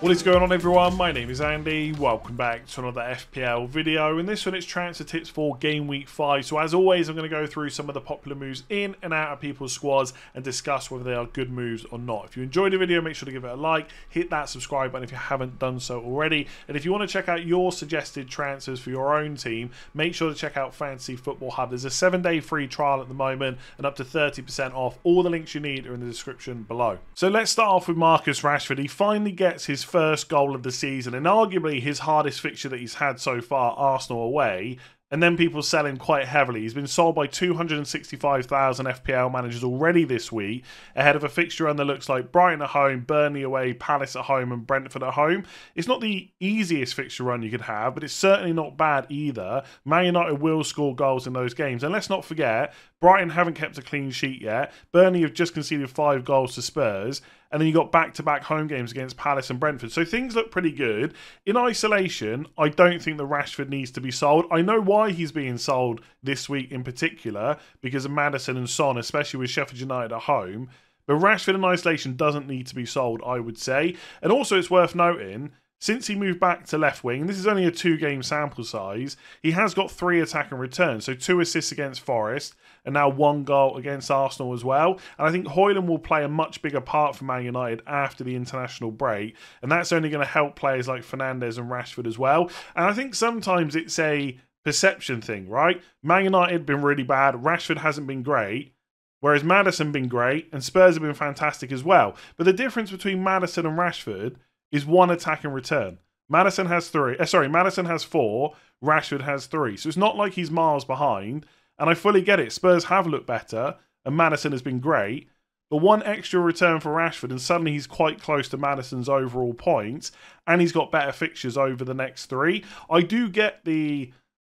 What is going on, everyone? My name is Andy. Welcome back to another FPL video. In this one, it's transfer tips for Game Week 5. So as always, I'm going to go through some of the popular moves in and out of people's squads and discuss whether they are good moves or not. If you enjoyed the video, make sure to give it a like, hit that subscribe button if you haven't done so already. And if you want to check out your suggested transfers for your own team, make sure to check out Fantasy Football Hub. There's a 7-day free trial at the moment and up to 30% off. All the links you need are in the description below. So let's start off with Marcus Rashford. He finally gets his first goal of the season and arguably his hardest fixture that he's had so far, Arsenal away, and then people sell him quite heavily. He's been sold by 265,000 FPL managers already this week, ahead of a fixture run that looks like Brighton at home, Burnley away, Palace at home and Brentford at home. It's not the easiest fixture run you could have, but it's certainly not bad either. Man United will score goals in those games, and let's not forget, Brighton haven't kept a clean sheet yet. Burnley have just conceded 5 goals to Spurs, and then you got back-to-back home games against Palace and Brentford. So things look pretty good. In isolation, I don't think that Rashford needs to be sold. I know why he's being sold this week in particular, because of Maddison and Son, especially with Sheffield United at home. But Rashford in isolation doesn't need to be sold, I would say. And also it's worth noting, since he moved back to left wing, this is only a 2-game sample size, he has got 3 attacking returns. So 2 assists against Forest, and now 1 goal against Arsenal as well. And I think Højlund will play a much bigger part for Man United after the international break. And that's only going to help players like Fernandes and Rashford as well. And I think sometimes it's a perception thing, right? Man United have been really bad. Rashford hasn't been great. Whereas Maddison been great and Spurs have been fantastic as well. But the difference between Maddison and Rashford is 1 attack and return. Maddison has 4, Rashford has 3. So it's not like he's miles behind. And I fully get it. Spurs have looked better and Maddison has been great. But 1 extra return for Rashford and suddenly he's quite close to Maddison's overall points. And he's got better fixtures over the next 3. I do get the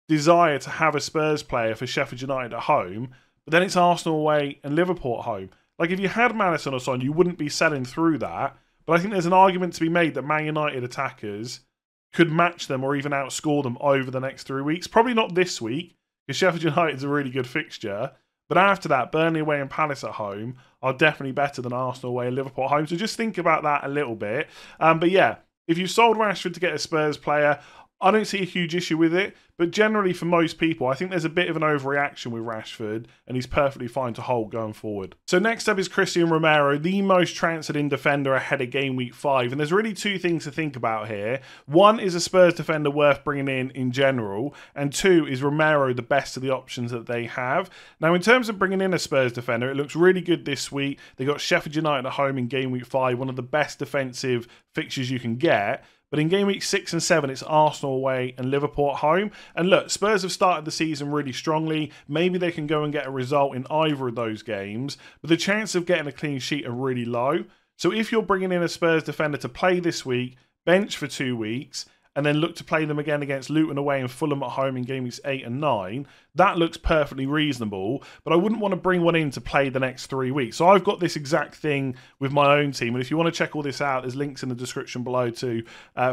desire to have a Spurs player for Sheffield United at home. But then it's Arsenal away and Liverpool at home. Like if you had Maddison or Son, you wouldn't be selling through that. But I think there's an argument to be made that Man United attackers could match them or even outscore them over the next 3 weeks. Probably not this week, because Sheffield United is a really good fixture. But after that, Burnley away and Palace at home are definitely better than Arsenal away and Liverpool at home. So just think about that a little bit. But yeah, if you sold Rashford to get a Spurs player, I don't see a huge issue with it, but generally for most people, I think there's a bit of an overreaction with Rashford, and he's perfectly fine to hold going forward. So next up is Cristian Romero, the most transferred in defender ahead of Game Week 5, and there's really 2 things to think about here. 1 is a Spurs defender worth bringing in general, and 2 is Romero the best of the options that they have. Now in terms of bringing in a Spurs defender, it looks really good this week. They got Sheffield United at home in Game Week 5, one of the best defensive fixtures you can get. But in Game Week 6 and 7, it's Arsenal away and Liverpool at home. And look, Spurs have started the season really strongly. Maybe they can go and get a result in either of those games. But the chances of getting a clean sheet are really low. So if you're bringing in a Spurs defender to play this week, bench for 2 weeks, and then look to play them again against Luton away and Fulham at home in Game Weeks 8 and 9, that looks perfectly reasonable, but I wouldn't want to bring one in to play the next 3 weeks. So I've got this exact thing with my own team, and if you want to check all this out, there's links in the description below to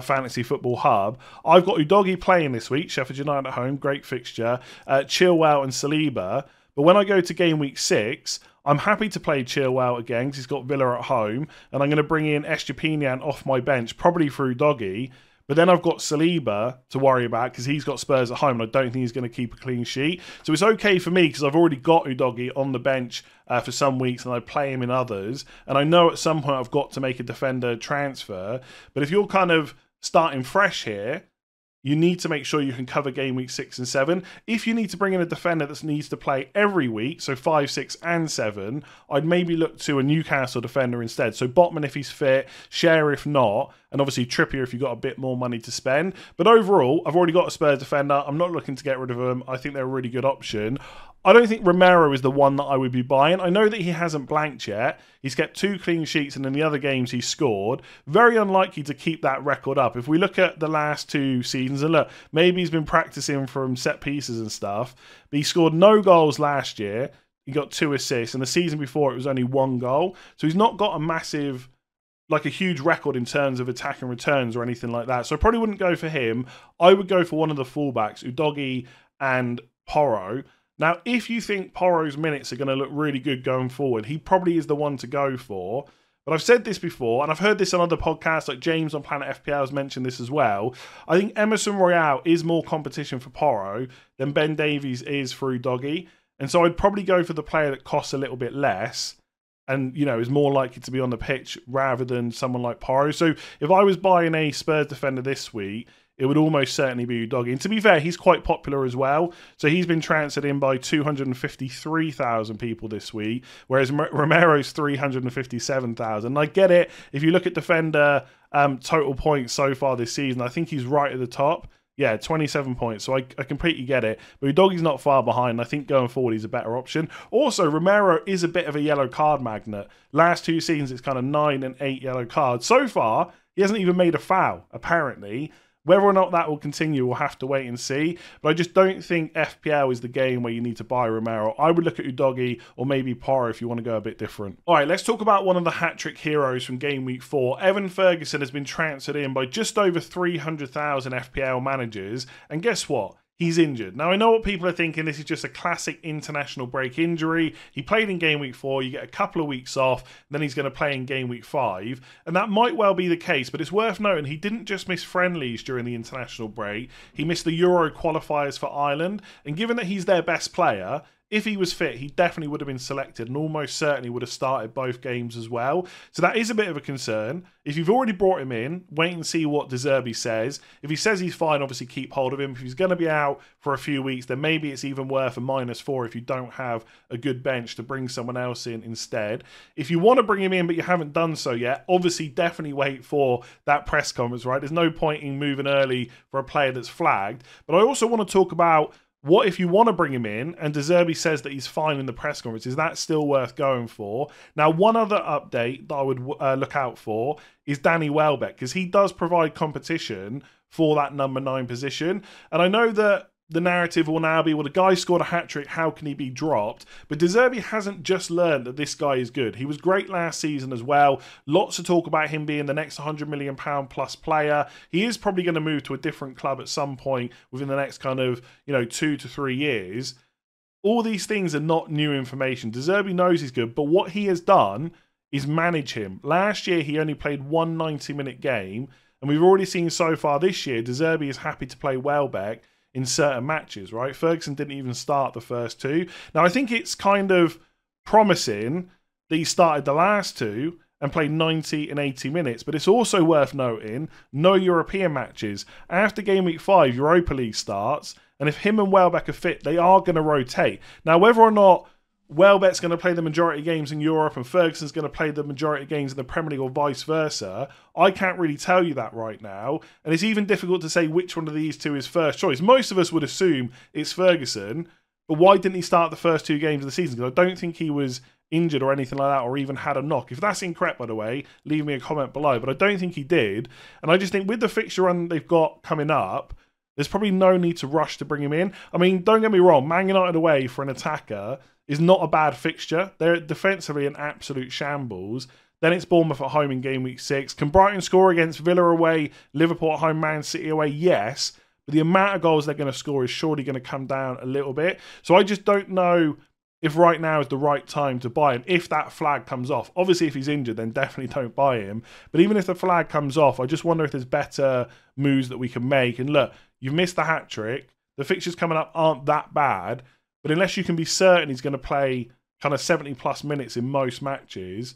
Fantasy Football Hub. I've got Udogie playing this week, Sheffield United at home, great fixture, Chilwell and Saliba, but when I go to Game Week 6, I'm happy to play Chilwell again because he's got Villa at home, and I'm going to bring in Estepinian off my bench, probably for Udogie. But then I've got Saliba to worry about because he's got Spurs at home and I don't think he's going to keep a clean sheet. So it's okay for me because I've already got Udogie on the bench for some weeks and I play him in others. And I know at some point I've got to make a defender transfer. But if you're kind of starting fresh here, you need to make sure you can cover Game Week 6 and 7. If you need to bring in a defender that needs to play every week, so 5, 6 and 7, I'd maybe look to a Newcastle defender instead. So Botman if he's fit, Schär if not, and obviously Trippier if you've got a bit more money to spend. But overall, I've already got a Spurs defender. I'm not looking to get rid of them. I think they're a really good option. I don't think Romero is the one that I would be buying. I know that he hasn't blanked yet. He's kept 2 clean sheets and in the other games he's scored. Very unlikely to keep that record up. If we look at the last 2 seasons, and look, maybe he's been practicing from set pieces and stuff, but he scored no goals last year. He got 2 assists, and the season before it was only 1 goal. So he's not got a massive, like a huge record in terms of attack and returns or anything like that. So I probably wouldn't go for him. I would go for one of the fullbacks, Udogie and Porro. Now, if you think Porro's minutes are going to look really good going forward, he probably is the one to go for. But I've said this before, and I've heard this on other podcasts, like James on Planet FPL has mentioned this as well. I think Emerson Royale is more competition for Porro than Ben Davies is for Udogie. And so I'd probably go for the player that costs a little bit less and, you know, is more likely to be on the pitch rather than someone like Porro. So if I was buying a Spurs defender this week, it would almost certainly be Udogie. And to be fair, he's quite popular as well. So he's been transferred in by 253,000 people this week, whereas Romero's 357,000. I get it. If you look at defender total points so far this season, I think he's right at the top. Yeah, 27 points. So I completely get it. But Udogie's not far behind. I think going forward, he's a better option. Also, Romero is a bit of a yellow card magnet. Last 2 seasons, it's kind of 9 and 8 yellow cards. So far, he hasn't even made a foul, apparently. Whether or not that will continue, we'll have to wait and see. But I just don't think FPL is the game where you need to buy Romero. I would look at Udogie or maybe Porro if you want to go a bit different. All right, let's talk about one of the hat-trick heroes from Game Week 4. Evan Ferguson has been transferred in by just over 300,000 FPL managers. And guess what? He's injured. Now, I know what people are thinking. This is just a classic international break injury. He played in Game Week 4. You get a couple of weeks off. Then he's going to play in Game Week 5. And that might well be the case. But it's worth noting he didn't just miss friendlies during the international break. He missed the Euro qualifiers for Ireland. And given that he's their best player, if he was fit, he definitely would have been selected and almost certainly would have started both games as well. So that is a bit of a concern. If you've already brought him in, wait and see what De Zerbi says. If he says he's fine, obviously keep hold of him. If he's going to be out for a few weeks, then maybe it's even worth a -4 if you don't have a good bench to bring someone else in instead. If you want to bring him in but you haven't done so yet, obviously definitely wait for that press conference, right? There's no point in moving early for a player that's flagged. But I also want to talk about what if you want to bring him in and De Zerbi says that he's fine in the press conference? Is that still worth going for? Now, one other update that I would look out for is Danny Welbeck, because he does provide competition for that number 9 position. And I know that the narrative will now be, well, the guy scored a hat-trick, how can he be dropped? But De Zerbi hasn't just learned that this guy is good. He was great last season as well. Lots of talk about him being the next £100 million plus player. He is probably going to move to a different club at some point within the next kind of, 2 to 3 years. All these things are not new information. De Zerbi knows he's good, but what he has done is manage him. Last year, he only played one 90-minute game, and we've already seen so far this year, De Zerbi is happy to play Welbeck in certain matches, right? Ferguson didn't even start the first 2. Now, I think it's kind of promising that he started the last 2 and played 90 and 80 minutes, but it's also worth noting, no European matches. After Game Week 5, Europa League starts, and if him and Welbeck are fit, they are going to rotate. Now, whether or not Welbeck's going to play the majority of games in Europe and Ferguson's going to play the majority of games in the Premier League or vice versa, I can't really tell you that right now. And it's even difficult to say which one of these 2 is first choice. Most of us would assume it's Ferguson, but why didn't he start the first 2 games of the season? Because I don't think he was injured or anything like that or even had a knock. If that's incorrect, by the way, leave me a comment below. But I don't think he did. And I just think with the fixture run they've got coming up, there's probably no need to rush to bring him in. I mean, don't get me wrong, Man United away for an attacker is not a bad fixture. They're defensively an absolute shambles. Then it's Bournemouth at home in Game Week 6. Can Brighton score against Villa away, Liverpool at home, Man City away? Yes. But the amount of goals they're going to score is surely going to come down a little bit. So I just don't know if right now is the right time to buy him, if that flag comes off. Obviously, if he's injured, then definitely don't buy him. But even if the flag comes off, I just wonder if there's better moves that we can make. And look, you've missed the hat-trick. The fixtures coming up aren't that bad. But unless you can be certain he's going to play kind of 70-plus minutes in most matches,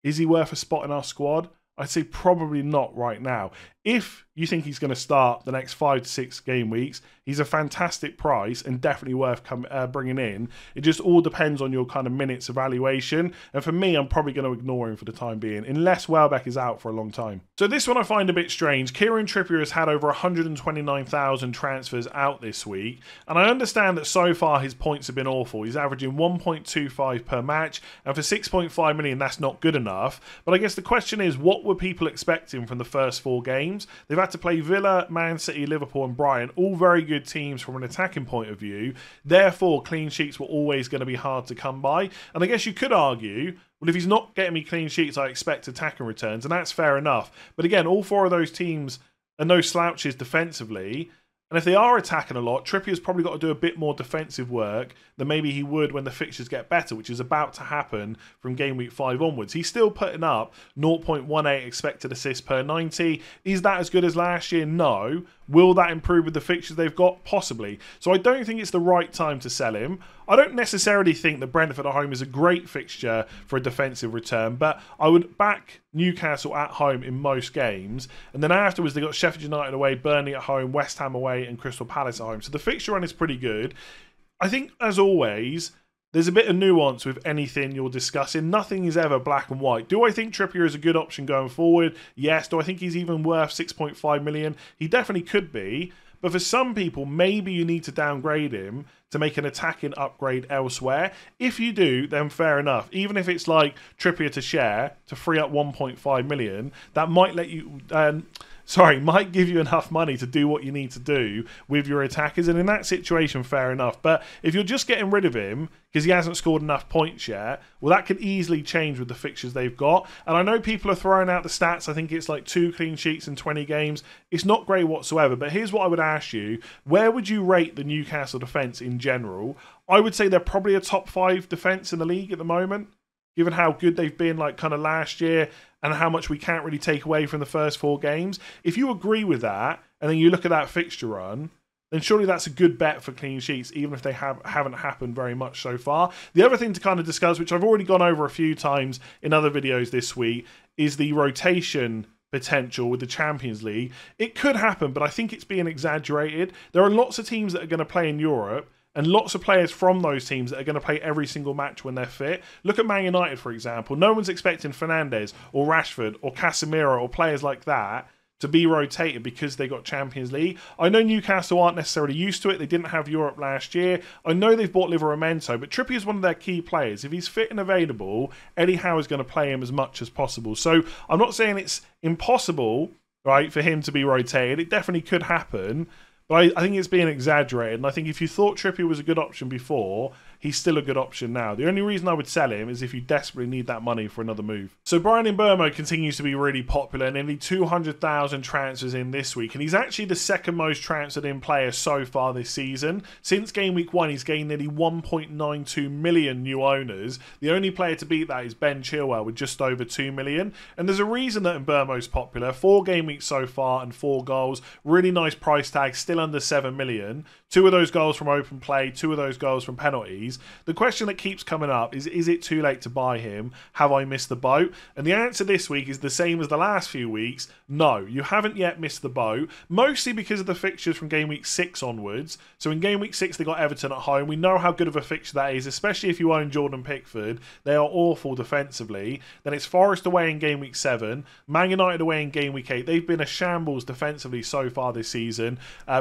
is he worth a spot in our squad? I'd say probably not right now. If you think he's going to start the next 5 to 6 game weeks, he's a fantastic price and definitely worth bringing in. It just all depends on your kind of minutes evaluation. And for me, I'm probably going to ignore him for the time being, unless Welbeck is out for a long time. So this one I find a bit strange. Kieran Trippier has had over 129,000 transfers out this week. And I understand that so far his points have been awful. He's averaging 1.25 per match. And for 6.5 million, that's not good enough. But I guess the question is, what were people expecting from the first 4 games? They've had to play Villa, Man City, Liverpool and Brighton, all very good teams from an attacking point of view. Therefore, clean sheets were always going to be hard to come by. And I guess you could argue, well, if he's not getting me clean sheets, I expect attacking returns, and that's fair enough. But again, all 4 of those teams are no slouches defensively. And if they are attacking a lot, Trippier's probably got to do a bit more defensive work than maybe he would when the fixtures get better, which is about to happen from game week 5 onwards. He's still putting up 0.18 expected assists per 90. Is that as good as last year? No. Will that improve with the fixtures they've got? Possibly. So I don't think it's the right time to sell him. I don't necessarily think that Brentford at home is a great fixture for a defensive return, but I would back Newcastle at home in most games. And then afterwards, they've got Sheffield United away, Burnley at home, West Ham away, and Crystal Palace at home. So the fixture run is pretty good. I think, as always, there's a bit of nuance with anything you're discussing. Nothing is ever black and white. Do I think Trippier is a good option going forward? Yes. Do I think he's even worth 6.5 million? He definitely could be. But for some people, maybe you need to downgrade him to make an attacking upgrade elsewhere. If you do, then fair enough. Even if it's like Trippier to share to free up 1.5 million, that might let you... might give you enough money to do what you need to do with your attackers. And in that situation, fair enough. But if you're just getting rid of him because he hasn't scored enough points yet, well, that could easily change with the fixtures they've got. And I know people are throwing out the stats. I think it's like 2 clean sheets in 20 games. It's not great whatsoever. But here's what I would ask you. Where would you rate the Newcastle defence in general? I would say they're probably a top 5 defence in the league at the moment, given how good they've been like kind of last year and how much we can't really take away from the first 4 games. If you agree with that, and then you look at that fixture run, then surely that's a good bet for clean sheets, even if they haven't happened very much so far. The other thing to kind of discuss, which I've already gone over a few times in other videos this week, is the rotation potential with the Champions League. It could happen, but I think it's being exaggerated. There are lots of teams that are going to play in Europe, and lots of players from those teams that are going to play every single match when they're fit. Look at Man United, for example. No one's expecting Fernandes or Rashford or Casemiro or players like that to be rotated because they got Champions League. I know Newcastle aren't necessarily used to it. They didn't have Europe last year. I know they've bought Livramento, but Trippier is one of their key players. If he's fit and available, Eddie Howe is going to play him as much as possible. So I'm not saying it's impossible, right, for him to be rotated. It definitely could happen. But I think it's being exaggerated, and I think if you thought Trippier was a good option before, he's still a good option now. The only reason I would sell him is if you desperately need that money for another move. So Bryan Mbeumo continues to be really popular, nearly 200,000 transfers in this week, and he's actually the second most transferred in player so far this season. Since game week 1, he's gained nearly 1.92 million new owners. The only player to beat that is Ben Chilwell with just over 2 million. And there's a reason that Mbeumo's popular. 4 game weeks so far and 4 goals. Really nice price tag, still under 7 million. 2 of those goals from open play, 2 of those goals from penalties. The question that keeps coming up is it too late to buy him? Have I missed the boat? And the answer this week is the same as the last few weeks. No, you haven't yet missed the boat, mostly because of the fixtures from game week 6 onwards. So in game week 6, they got Everton at home. We know how good of a fixture that is, especially if you own Jordan Pickford. They are awful defensively. Then it's Forest away in game week 7, Man United away in game week 8. They've been a shambles defensively so far this season.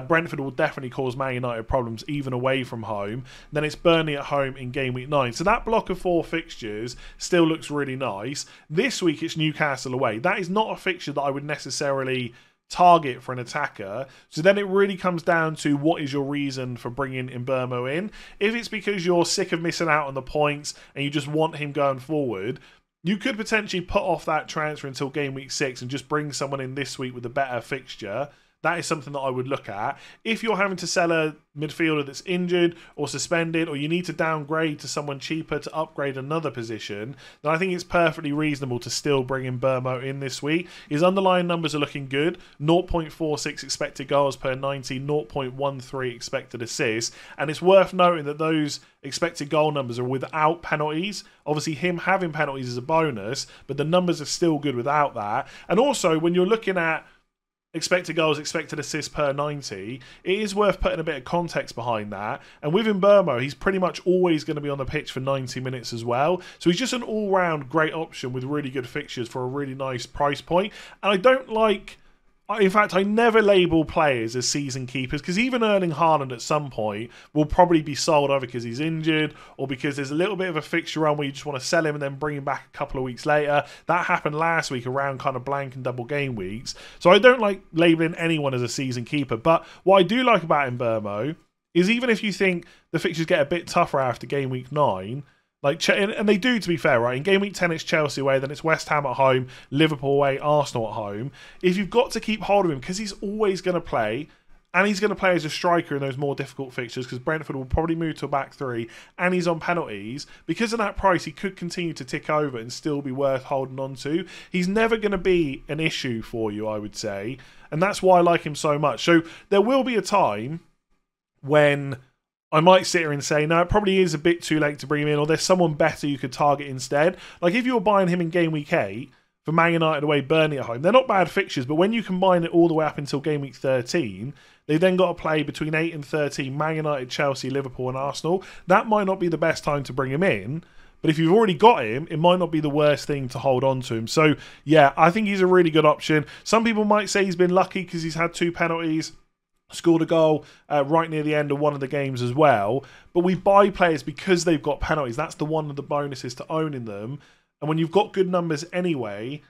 Brentford will definitely cause Man United problems even away from home. Then it's Burnley at home in game week 9. So that block of 4 fixtures still looks really nice. This week it's Newcastle away. That is not a fixture that I would necessarily target for an attacker. So then it really comes down to what is your reason for bringing Mbeumo in. If it's because you're sick of missing out on the points and you just want him going forward, you could potentially put off that transfer until game week 6 and just bring someone in this week with a better fixture. That is something that I would look at. If you're having to sell a midfielder that's injured or suspended, or you need to downgrade to someone cheaper to upgrade another position, then I think it's perfectly reasonable to still bring in Mbeumo in this week. His underlying numbers are looking good. 0.46 expected goals per 90, 0.13 expected assists. And it's worth noting that those expected goal numbers are without penalties. Obviously, him having penalties is a bonus, but the numbers are still good without that. And also, when you're looking at expected goals, expected assists per 90, it is worth putting a bit of context behind that. And with Mbeumo, he's pretty much always going to be on the pitch for 90 minutes as well. So he's just an all-round great option with really good fixtures for a really nice price point. And I don't like... In fact, I never label players as season keepers, because even Erling Haaland at some point will probably be sold either because he's injured or because there's a little bit of a fixture run where you just want to sell him and then bring him back a couple of weeks later. That happened last week around kind of blank and double game weeks. So I don't like labeling anyone as a season keeper. But what I do like about Mbeumo is even if you think the fixtures get a bit tougher after game week 9, and they do, to be fair, right? In game week 10, it's Chelsea away, then it's West Ham at home, Liverpool away, Arsenal at home. If you've got to keep hold of him, because he's always going to play, and he's going to play as a striker in those more difficult fixtures because Brentford will probably move to a back three, and he's on penalties. Because of that price, he could continue to tick over and still be worth holding on to. He's never going to be an issue for you, I would say, and that's why I like him so much. So there will be a time when I might sit here and say, no, it probably is a bit too late to bring him in, or there's someone better you could target instead. Like if you were buying him in game week 8, for Man United away, Burnley at home, they're not bad fixtures, but when you combine it all the way up until game week 13, they've then got to play between 8 and 13, Man United, Chelsea, Liverpool and Arsenal. That might not be the best time to bring him in, but if you've already got him, it might not be the worst thing to hold on to him. So, yeah, I think he's a really good option. Some people might say he's been lucky because he's had 2 penalties, scored a goal right near the end of one of the games as well. But we buy players because they've got penalties. That's one of the bonuses to owning them. And when you've got good numbers anyway,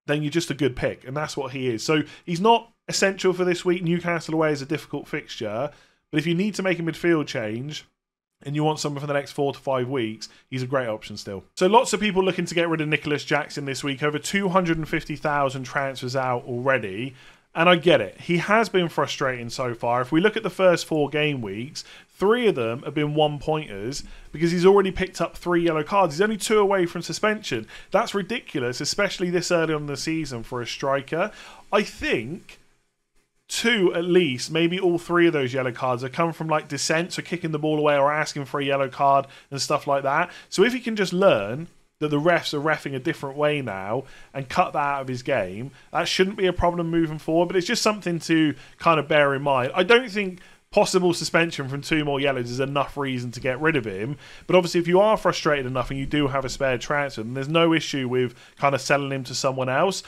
then you're just a good pick. And that's what he is. So he's not essential for this week. Newcastle away is a difficult fixture. But if you need to make a midfield change and you want someone for the next 4 to 5 weeks, he's a great option still. So lots of people looking to get rid of Nicholas Jackson this week. Over 250,000 transfers out already. And I get it. He has been frustrating so far. If we look at the first 4 game weeks, 3 of them have been 1-pointers because he's already picked up 3 yellow cards. He's only 2 away from suspension. That's ridiculous, especially this early on in the season for a striker. I think 2 at least, maybe all 3 of those yellow cards have come from like dissent, so kicking the ball away or asking for a yellow card and stuff like that. So if he can just learn that the refs are reffing a different way now and cut that out of his game, that shouldn't be a problem moving forward, but it's just something to kind of bear in mind. I don't think possible suspension from 2 more yellows is enough reason to get rid of him, but obviously if you are frustrated enough and you do have a spare transfer, then there's no issue with kind of selling him to someone else.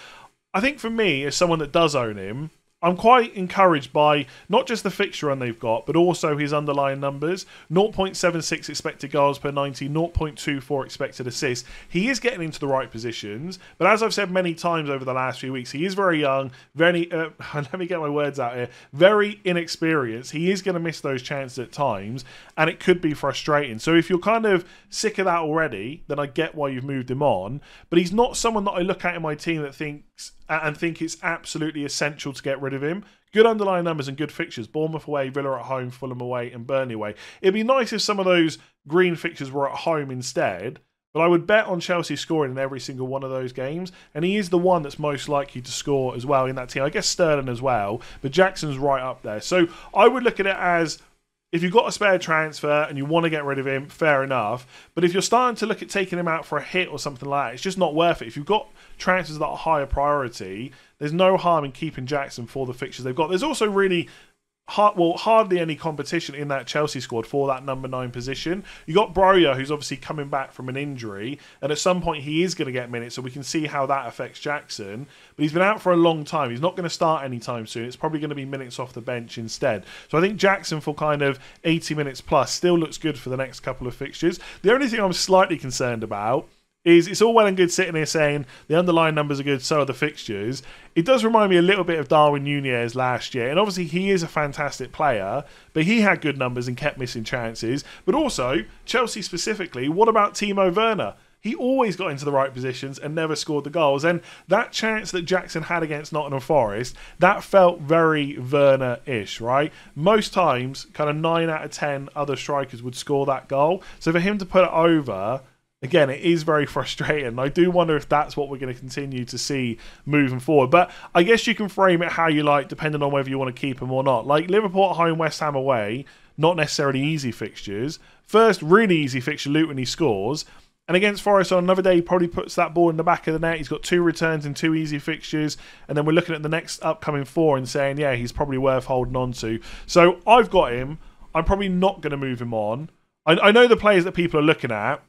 I think for me, as someone that does own him, I'm quite encouraged by not just the fixture run they've got, but also his underlying numbers. 0.76 expected goals per 90, 0.24 expected assists. He is getting into the right positions, but as I've said many times over the last few weeks, he is very young, very, let me get my words out here, very inexperienced. He is going to miss those chances at times, and it could be frustrating. So if you're kind of sick of that already, then I get why you've moved him on, but he's not someone that I look at in my team that think it's absolutely essential to get rid of him. Good underlying numbers and good fixtures. Bournemouth away, Villa at home, Fulham away and Burnley away. It'd be nice if some of those green fixtures were at home instead, but I would bet on Chelsea scoring in every single one of those games, and he is the one that's most likely to score as well in that team. I guess Sterling as well, but Jackson's right up there. So I would look at it as, if you've got a spare transfer and you want to get rid of him, fair enough. But if you're starting to look at taking him out for a hit or something like that, it's just not worth it. If you've got transfers that are higher priority, there's no harm in keeping Jackson for the fixtures they've got. There's also really hardly any competition in that Chelsea squad for that number 9 position. You got Broja, who's obviously coming back from an injury, and at some point he is going to get minutes, so we can see how that affects Jackson. But he's been out for a long time. He's not going to start anytime soon. It's probably going to be minutes off the bench instead. So I think Jackson for kind of 80 minutes plus still looks good for the next couple of fixtures. The only thing I'm slightly concerned about is it's all well and good sitting here saying the underlying numbers are good, so are the fixtures. It does remind me a little bit of Darwin Núñez last year, and obviously he is a fantastic player, but he had good numbers and kept missing chances. But also, Chelsea specifically, what about Timo Werner? He always got into the right positions and never scored the goals. And that chance that Jackson had against Nottingham Forest, that felt very Werner-ish, right? Most times, kind of 9 out of 10 other strikers would score that goal. So for him to put it over, again, it is very frustrating. I do wonder if that's what we're going to continue to see moving forward. But I guess you can frame it how you like, depending on whether you want to keep him or not. Like Liverpool at home, West Ham away, not necessarily easy fixtures. First, really easy fixture, Luton, he scores. And against Forest on another day, he probably puts that ball in the back of the net. He's got 2 returns and 2 easy fixtures. And then we're looking at the next upcoming 4 and saying, yeah, he's probably worth holding on to. So I've got him. I'm probably not going to move him on. I know the players that people are looking at,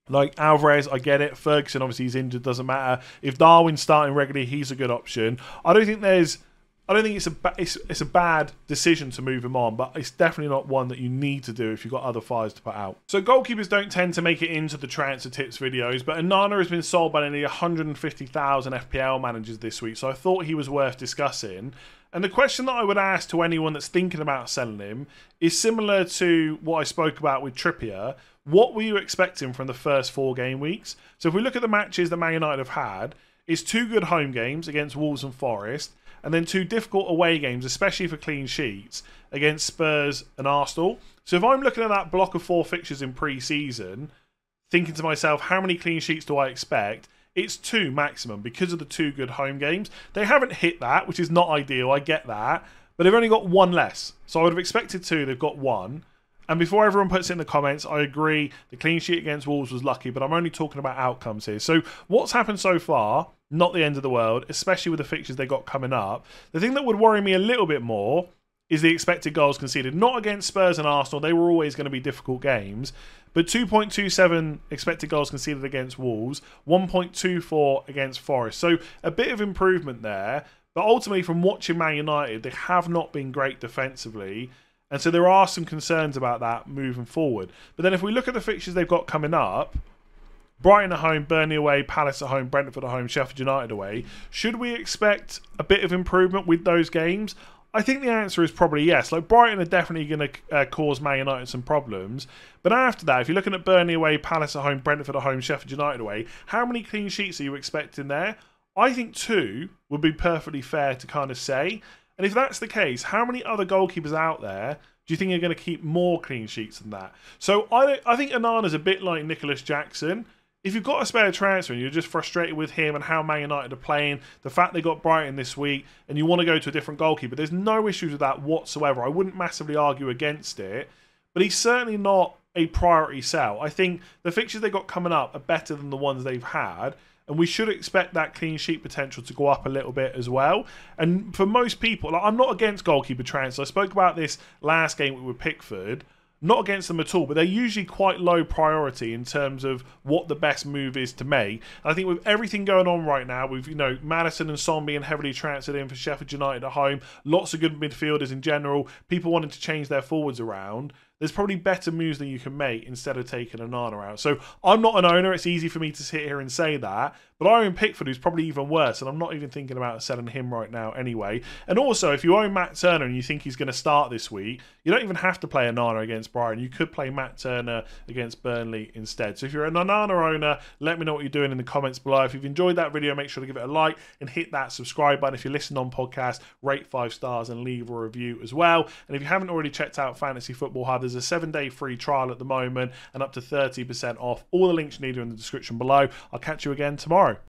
like Alvarez, I get it. Ferguson, obviously, he's injured, doesn't matter. If Darwin's starting regularly, he's a good option. I don't think it's a bad decision to move him on, but it's definitely not one that you need to do if you've got other fires to put out. So goalkeepers don't tend to make it into the transfer tips videos, but Onana has been sold by nearly 150,000 FPL managers this week, so I thought he was worth discussing. And the question that I would ask to anyone that's thinking about selling him is similar to what I spoke about with Trippier. What were you expecting from the first 4 game weeks? So if we look at the matches that Man United have had, It's 2 good home games against Wolves and Forest, and then 2 difficult away games, especially for clean sheets, against Spurs and Arsenal. So if I'm looking at that block of 4 fixtures in pre-season, thinking to myself, how many clean sheets do I expect? It's 2 maximum because of the 2 good home games. They haven't hit that, which is not ideal, I get that, but they've only got 1 less. So I would have expected 2, they've got 1. And before everyone puts it in the comments, I agree, the clean sheet against Wolves was lucky, but I'm only talking about outcomes here. So what's happened so far, not the end of the world, especially with the fixtures they got coming up. The thing that would worry me a little bit more is the expected goals conceded. Not against Spurs and Arsenal, they were always going to be difficult games, but 2.27 expected goals conceded against Wolves, 1.24 against Forest. So a bit of improvement there, but ultimately from watching Man United, they have not been great defensively, and so there are some concerns about that moving forward. But then if we look at the fixtures they've got coming up, Brighton at home, Burnley away, Palace at home, Brentford at home, Sheffield United away, should we expect a bit of improvement with those games? I think the answer is probably yes. Like, Brighton are definitely going to cause Man United some problems. But after that, if you're looking at Burnley away, Palace at home, Brentford at home, Sheffield United away, how many clean sheets are you expecting there? I think 2 would be perfectly fair to kind of say. And if that's the case, how many other goalkeepers out there do you think are going to keep more clean sheets than that? So I think Onana's a bit like Nicholas Jackson. If you've got a spare transfer and you're just frustrated with him and how Man United are playing, the fact they got Brighton this week, and you want to go to a different goalkeeper, there's no issues with that whatsoever. I wouldn't massively argue against it, but he's certainly not a priority sell. I think the fixtures they got coming up are better than the ones they've had, and we should expect that clean sheet potential to go up a little bit as well. And for most people, like, I'm not against goalkeeper transfers. I spoke about this last game with Pickford. Not against them at all, but they're usually quite low priority in terms of what the best move is to make. And I think with everything going on right now, with Maddison and Son being heavily transferred in for Sheffield United at home, lots of good midfielders in general, people wanting to change their forwards around, there's probably better moves than you can make instead of taking Onana out. So I'm not an owner, it's easy for me to sit here and say that, but I own Pickford, who's probably even worse, and I'm not even thinking about selling him right now anyway. And also, if you own Matt Turner and you think he's going to start this week, you don't even have to play Onana against Brighton. You could play Matt Turner against Burnley instead. So if you're an Onana owner, let me know what you're doing in the comments below. If you've enjoyed that video, make sure to give it a like and hit that subscribe button. If you're listening on podcast, rate 5 stars and leave a review as well. And if you haven't already checked out Fantasy Football Hub, there's a 7-day free trial at the moment and up to 30% off. All the links you need are in the description below. I'll catch you again tomorrow.